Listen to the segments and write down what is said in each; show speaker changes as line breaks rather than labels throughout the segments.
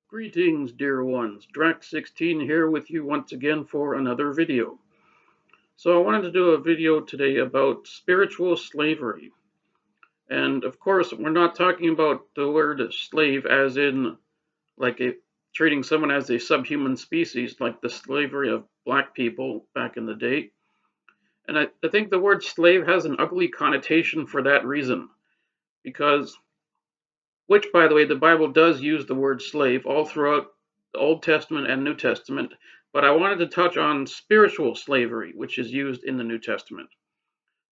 Greetings, dear ones. Drax16 here with you once again for another video. So I wanted to do a video today about spiritual slavery. And of course, we're not talking about the word slave as in treating someone as a subhuman species like the slavery of black people back in the day. And I think the word slave has an ugly connotation for that reason. Which, by the way, the Bible does use the word slave all throughout the Old Testament and New Testament, but I wanted to touch on spiritual slavery, which is used in the New Testament.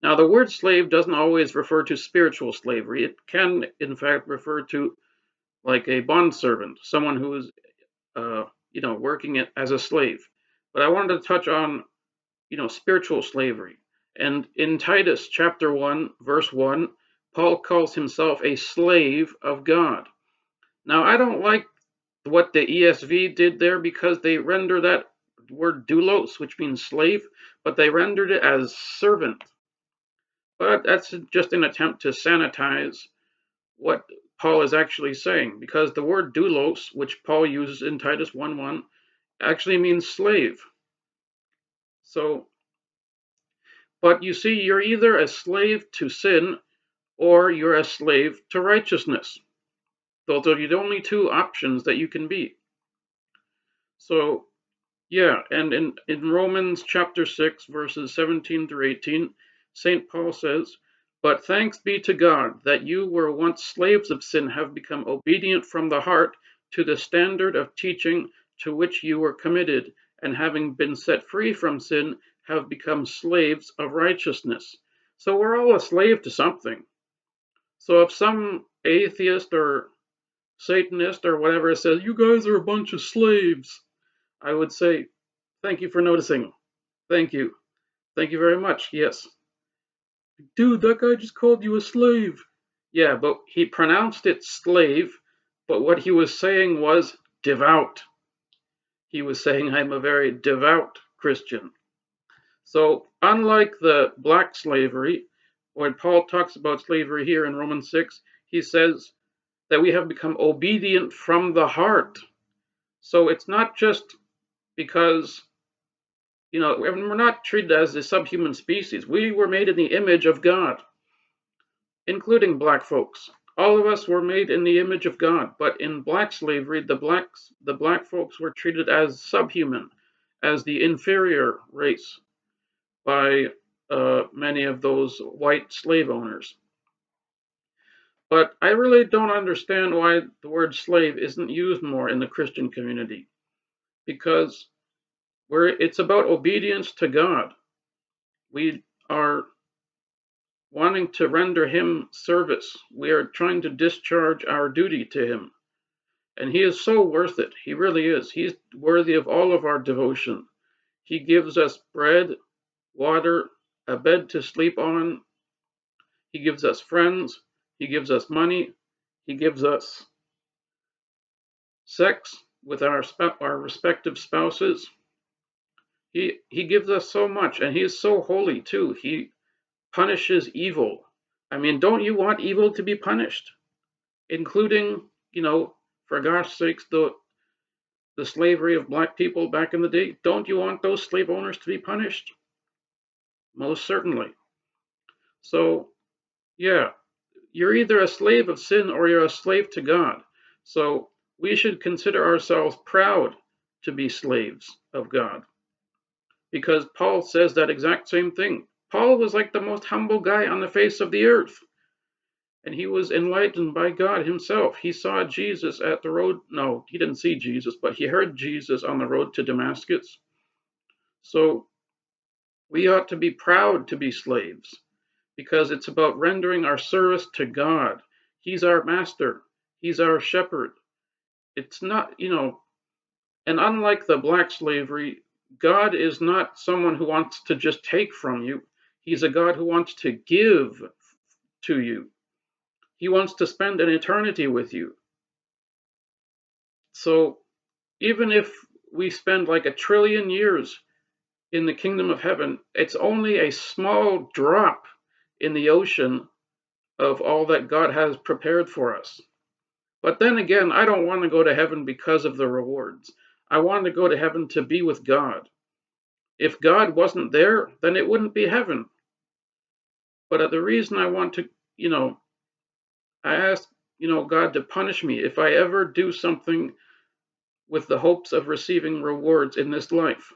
Now, the word slave doesn't always refer to spiritual slavery. It can, in fact, refer to like a bondservant, someone who is, working as a slave. But I wanted to touch on, spiritual slavery. And in Titus chapter 1, verse 1, Paul calls himself a slave of God. Now, I don't like what the ESV did there because they render that word doulos, which means slave, but they rendered it as servant. But that's just an attempt to sanitize what Paul is actually saying, because the word doulos, which Paul uses in Titus 1:1, actually means slave. So, but you see, you're either a slave to sin or you're a slave to righteousness. Those are the only two options that you can be. So, yeah, and in Romans chapter 6, verses 17 through 18, St. Paul says, "But thanks be to God that you were once slaves of sin, have become obedient from the heart to the standard of teaching to which you were committed, and having been set free from sin, have become slaves of righteousness." So we're all a slave to something. So if some atheist or Satanist or whatever says, "You guys are a bunch of slaves," I would say, "Thank you for noticing. Thank you. Thank you very much. Yes." "Dude, that guy just called you a slave." "Yeah, but he pronounced it slave, but what he was saying was devout. He was saying, I'm a very devout Christian." So, unlike the black slavery, when Paul talks about slavery here in Romans 6, he says that we have become obedient from the heart. So it's not just because we're not treated as a subhuman species. We were made in the image of God, including black folks. All of us were made in the image of God, but in black slavery, the black folks were treated as subhuman, as the inferior race by many of those white slave owners. But I really don't understand why the word slave isn't used more in the Christian community, because it's about obedience to God. We are wanting to render him service. We are trying to discharge our duty to him. And he is so worth it. He really is. He's worthy of all of our devotion. He gives us bread, water, a bed to sleep on. He gives us friends. He gives us money. He gives us sex with our respective spouses. He gives us so much, and he is so holy too. He punishes evil. I mean, don't you want evil to be punished? Including, for gosh sakes, the slavery of black people back in the day. Don't you want those slave owners to be punished? Most certainly. So, yeah, you're either a slave of sin or you're a slave to God. So we should consider ourselves proud to be slaves of God, because Paul says that exact same thing. Paul was like the most humble guy on the face of the earth. And he was enlightened by God himself. He saw Jesus at the road. No, he didn't see Jesus, but he heard Jesus on the road to Damascus. So we ought to be proud to be slaves, because it's about rendering our service to God. He's our master. He's our shepherd. It's not, and unlike the black slavery, God is not someone who wants to just take from you. He's a God who wants to give to you. He wants to spend an eternity with you. So even if we spend like 1,000,000,000 years in the kingdom of heaven, it's only a small drop in the ocean of all that God has prepared for us. But then again, I don't want to go to heaven because of the rewards. I want to go to heaven to be with God. If God wasn't there, then it wouldn't be heaven. But the reason I want to, you know, I ask, God to punish me if I ever do something with the hopes of receiving rewards in this life,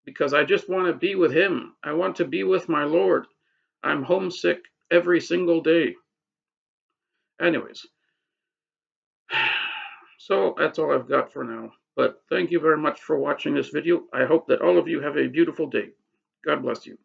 because I just want to be with Him. I want to be with my Lord. I'm homesick every single day. Anyways, so that's all I've got for now. But thank you very much for watching this video. I hope that all of you have a beautiful day. God bless you.